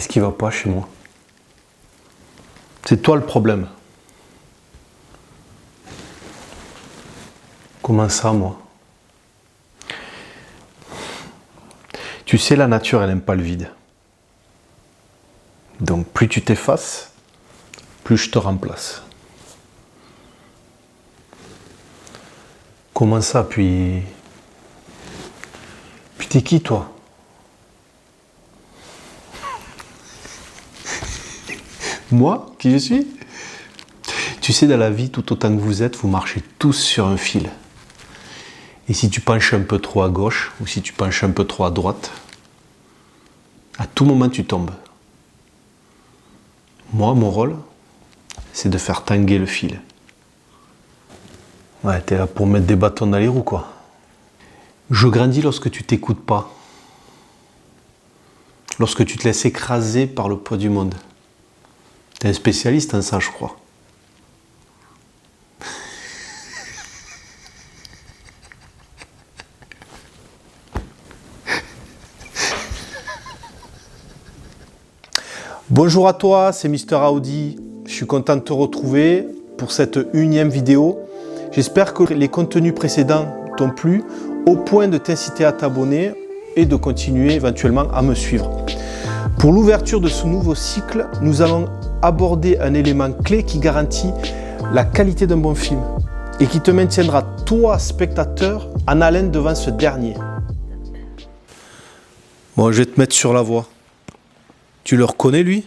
Qu'est-ce qui va pas chez moi? C'est toi le problème. Comment ça, moi? Tu sais, la nature, elle n'aime pas le vide. Donc, plus tu t'effaces, plus je te remplace. Comment ça, puis t'es qui, toi? Moi, qui je suis? Tu sais, dans la vie, tout autant que vous êtes, vous marchez tous sur un fil. Et si tu penches un peu trop à gauche, ou si tu penches un peu trop à droite, à tout moment, tu tombes. Moi, mon rôle, c'est de faire tanguer le fil. Ouais, t'es là pour mettre des bâtons dans les roues, quoi. Je grandis lorsque tu t'écoutes pas. Lorsque tu te laisses écraser par le poids du monde. T'es un spécialiste en ça, je crois. Bonjour à toi, c'est Mister Audi. Je suis content de te retrouver pour cette 1e vidéo. J'espère que les contenus précédents t'ont plu, au point de t'inciter à t'abonner et de continuer éventuellement à me suivre. Pour l'ouverture de ce nouveau cycle, nous allons aborder un élément clé qui garantit la qualité d'un bon film et qui te maintiendra, toi, spectateur, en haleine devant ce dernier. Bon, je vais te mettre sur la voie. Tu le reconnais, lui?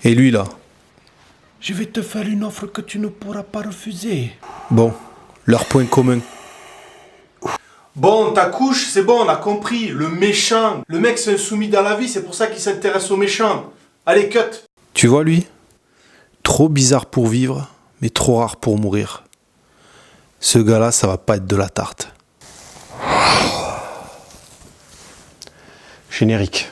Et lui, là? Je vais te faire une offre que tu ne pourras pas refuser. Bon, leur point commun. Bon, ta couche, c'est bon, on a compris. Le méchant. Le mec, c'est un soumis dans la vie, c'est pour ça qu'il s'intéresse aux méchants. Allez, cut. Tu vois, lui? Trop bizarre pour vivre, mais trop rare pour mourir. Ce gars-là, ça va pas être de la tarte. Générique.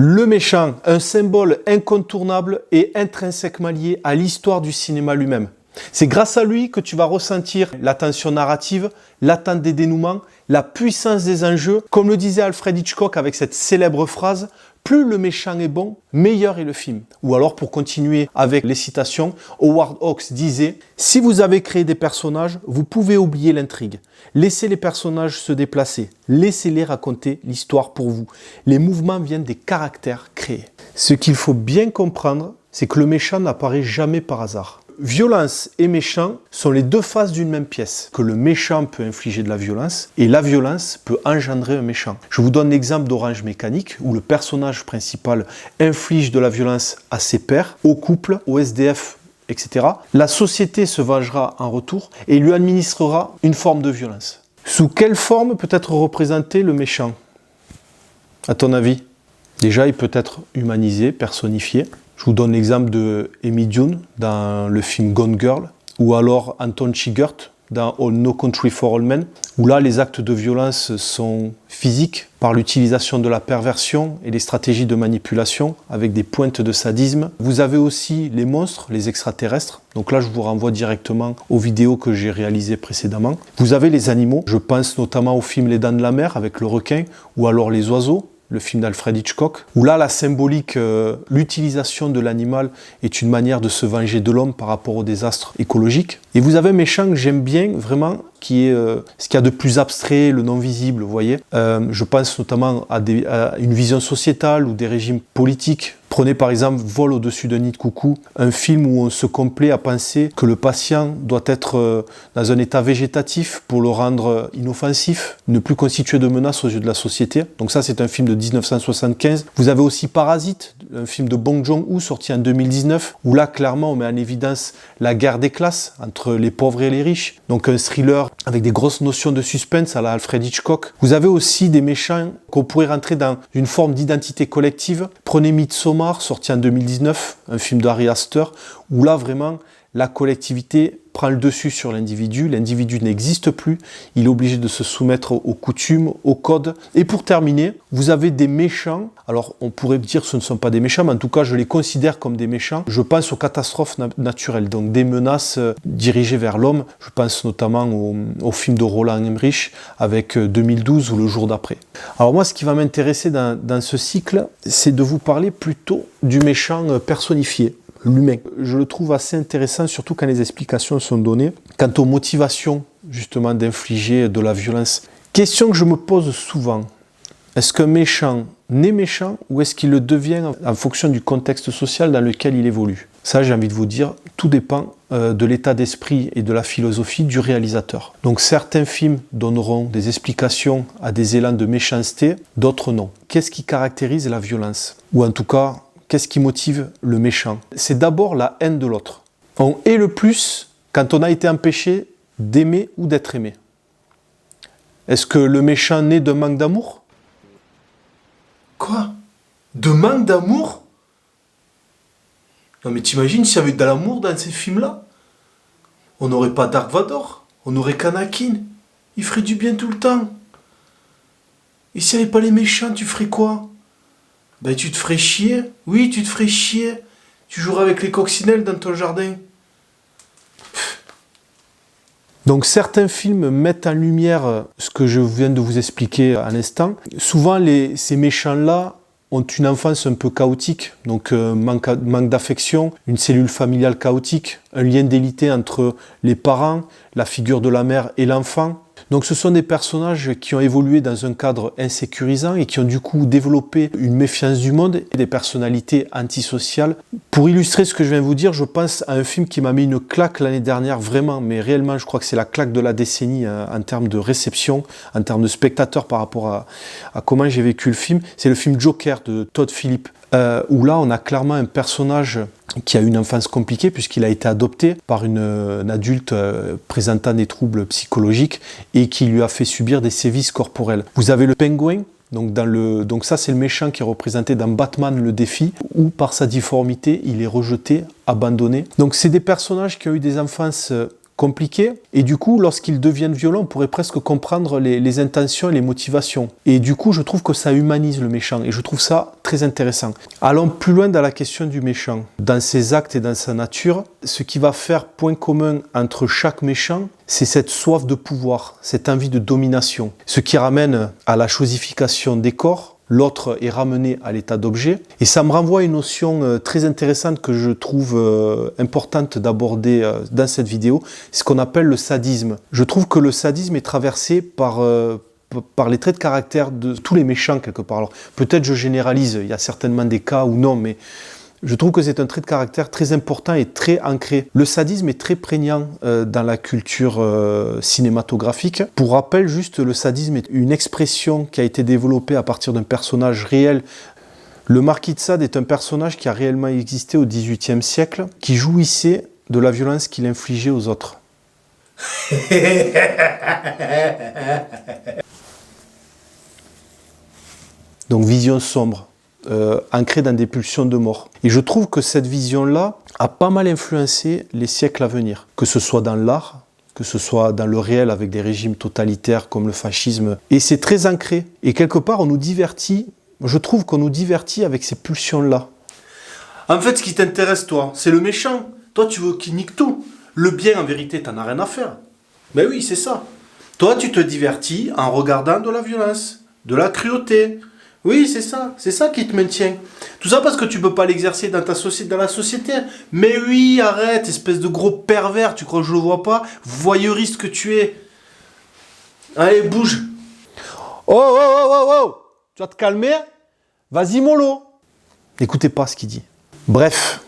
Le méchant, un symbole incontournable et intrinsèquement lié à l'histoire du cinéma lui-même. C'est grâce à lui que tu vas ressentir la tension narrative, l'attente des dénouements, la puissance des enjeux. Comme le disait Alfred Hitchcock avec cette célèbre phrase, plus le méchant est bon, meilleur est le film. Ou alors, pour continuer avec les citations, Howard Hawks disait « Si vous avez créé des personnages, vous pouvez oublier l'intrigue. Laissez les personnages se déplacer. Laissez-les raconter l'histoire pour vous. Les mouvements viennent des caractères créés. » Ce qu'il faut bien comprendre, c'est que le méchant n'apparaît jamais par hasard. Violence et méchant sont les deux faces d'une même pièce. Que le méchant peut infliger de la violence et la violence peut engendrer un méchant. Je vous donne l'exemple d'Orange Mécanique où le personnage principal inflige de la violence à ses pairs, au couple, au SDF, etc. La société se vengera en retour et lui administrera une forme de violence. Sous quelle forme peut être représenté le méchant? À ton avis? Déjà, il peut être humanisé, personnifié. Je vous donne l'exemple de Amy Dunne dans le film Gone Girl, ou alors Anton Chigurh dans No Country for Old Men, où là les actes de violence sont physiques par l'utilisation de la perversion et les stratégies de manipulation avec des pointes de sadisme. Vous avez aussi les monstres, les extraterrestres, donc là je vous renvoie directement aux vidéos que j'ai réalisées précédemment. Vous avez les animaux, je pense notamment au film Les Dents de la Mer avec le requin, ou alors les oiseaux, le film d'Alfred Hitchcock, où là, la symbolique, l'utilisation de l'animal est une manière de se venger de l'homme par rapport au désastre écologique. Et vous avez un méchant que j'aime bien, vraiment, qui est ce qu'il y a de plus abstrait, le non-visible, vous voyez. Je pense notamment à une vision sociétale ou des régimes politiques. Prenez par exemple Vol au-dessus d'un nid de coucou, un film où on se complaît à penser que le patient doit être dans un état végétatif pour le rendre inoffensif, ne plus constituer de menace aux yeux de la société. Donc ça, c'est un film de 1975. Vous avez aussi Parasite, un film de Bong Joon-ho sorti en 2019, où là, clairement, on met en évidence la guerre des classes entre les pauvres et les riches. Donc un thriller avec des grosses notions de suspense à la Alfred Hitchcock. Vous avez aussi des méchants qu'on pourrait rentrer dans une forme d'identité collective. Prenez Midsommar, sorti en 2019, un film d'Ari Aster, où là vraiment la collectivité prend le dessus sur l'individu. L'individu n'existe plus. Il est obligé de se soumettre aux coutumes, aux codes. Et pour terminer, vous avez des méchants. Alors, on pourrait dire que ce ne sont pas des méchants, mais en tout cas, je les considère comme des méchants. Je pense aux catastrophes naturelles, donc des menaces dirigées vers l'homme. Je pense notamment au film de Roland Emmerich avec 2012 ou Le jour d'après. Alors moi, ce qui va m'intéresser dans ce cycle, c'est de vous parler plutôt du méchant personnifié. L'humain. Je le trouve assez intéressant, surtout quand les explications sont données, quant aux motivations justement d'infliger de la violence. Question que je me pose souvent, est-ce qu'un méchant naît méchant ou est-ce qu'il le devient en fonction du contexte social dans lequel il évolue? Ça, j'ai envie de vous dire, tout dépend de l'état d'esprit et de la philosophie du réalisateur. Donc certains films donneront des explications à des élans de méchanceté, d'autres non. Qu'est-ce qui caractérise la violence? Ou en tout cas, qu'est-ce qui motive le méchant? C'est d'abord la haine de l'autre. On hait le plus quand on a été empêché d'aimer ou d'être aimé. Est-ce que le méchant naît d'un manque d'amour? Quoi? De manque d'amour? Non mais t'imagines s'il y avait de l'amour dans ces films-là? On n'aurait pas Dark Vador, on aurait qu'Anakin. Il ferait du bien tout le temps. Et s'il n'y avait pas les méchants, tu ferais quoi? Ben tu te ferais chier. Oui, tu te ferais chier. Tu jouerais avec les coccinelles dans ton jardin. Donc certains films mettent en lumière ce que je viens de vous expliquer à l'instant. Souvent, ces méchants-là ont une enfance un peu chaotique, donc manque d'affection, une cellule familiale chaotique, un lien d'élité entre les parents, la figure de la mère et l'enfant. Donc ce sont des personnages qui ont évolué dans un cadre insécurisant et qui ont du coup développé une méfiance du monde et des personnalités antisociales. Pour illustrer ce que je viens de vous dire, je pense à un film qui m'a mis une claque l'année dernière, vraiment, mais réellement je crois que c'est la claque de la décennie en termes de réception, en termes de spectateurs par rapport à comment j'ai vécu le film. C'est le film Joker de Todd Phillips, où là on a clairement un personnage qui a eu une enfance compliquée puisqu'il a été adopté par une adulte présentant des troubles psychologiques et qui lui a fait subir des sévices corporels. Vous avez le pingouin, donc ça c'est le méchant qui est représenté dans Batman le défi, où par sa difformité il est rejeté, abandonné. Donc c'est des personnages qui ont eu des enfances compliqué, et du coup, lorsqu'ils deviennent violents, on pourrait presque comprendre les intentions et les motivations. Et du coup, je trouve que ça humanise le méchant, et je trouve ça très intéressant. Allons plus loin dans la question du méchant. Dans ses actes et dans sa nature, ce qui va faire point commun entre chaque méchant, c'est cette soif de pouvoir, cette envie de domination, ce qui ramène à la chosification des corps. L'autre est ramené à l'état d'objet. Et ça me renvoie à une notion très intéressante que je trouve importante d'aborder dans cette vidéo, c'est ce qu'on appelle le sadisme. Je trouve que le sadisme est traversé par les traits de caractère de tous les méchants quelque part. Alors peut-être je généralise, il y a certainement des cas ou non, mais je trouve que c'est un trait de caractère très important et très ancré. Le sadisme est très prégnant dans la culture cinématographique. Pour rappel, juste, le sadisme est une expression qui a été développée à partir d'un personnage réel. Le Marquis de Sade est un personnage qui a réellement existé au XVIIIe siècle, qui jouissait de la violence qu'il infligeait aux autres. Donc vision sombre. Ancrée dans des pulsions de mort. Et je trouve que cette vision-là a pas mal influencé les siècles à venir, que ce soit dans l'art, que ce soit dans le réel avec des régimes totalitaires comme le fascisme. Et c'est très ancré. Et quelque part, on nous divertit, je trouve qu'on nous divertit avec ces pulsions-là. En fait, ce qui t'intéresse, toi, c'est le méchant. Toi, tu veux qu'il nique tout. Le bien, en vérité, t'en as rien à faire. Ben oui, c'est ça. Toi, tu te divertis en regardant de la violence, de la cruauté. Oui, c'est ça qui te maintient. Tout ça parce que tu peux pas l'exercer dans la société. Mais oui, arrête, espèce de gros pervers, tu crois que je le vois pas? Voyeuriste que tu es. Allez, bouge. Oh, tu vas te calmer? Vas-y, mollo. N'écoutez pas ce qu'il dit. Bref,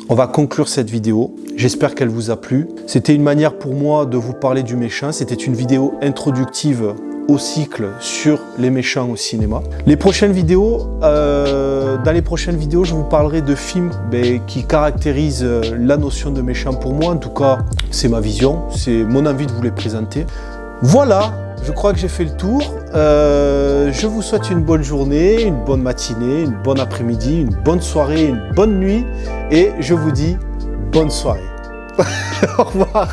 on va conclure cette vidéo. J'espère qu'elle vous a plu. C'était une manière pour moi de vous parler du méchant. C'était une vidéo introductive au cycle sur les méchants au cinéma. Dans les prochaines vidéos, je vous parlerai de films qui caractérisent la notion de méchant pour moi. En tout cas, c'est ma vision, c'est mon envie de vous les présenter. Voilà, je crois que j'ai fait le tour. Je vous souhaite une bonne journée, une bonne matinée, une bonne après-midi, une bonne soirée, une bonne nuit. Et je vous dis bonne soirée. Au revoir.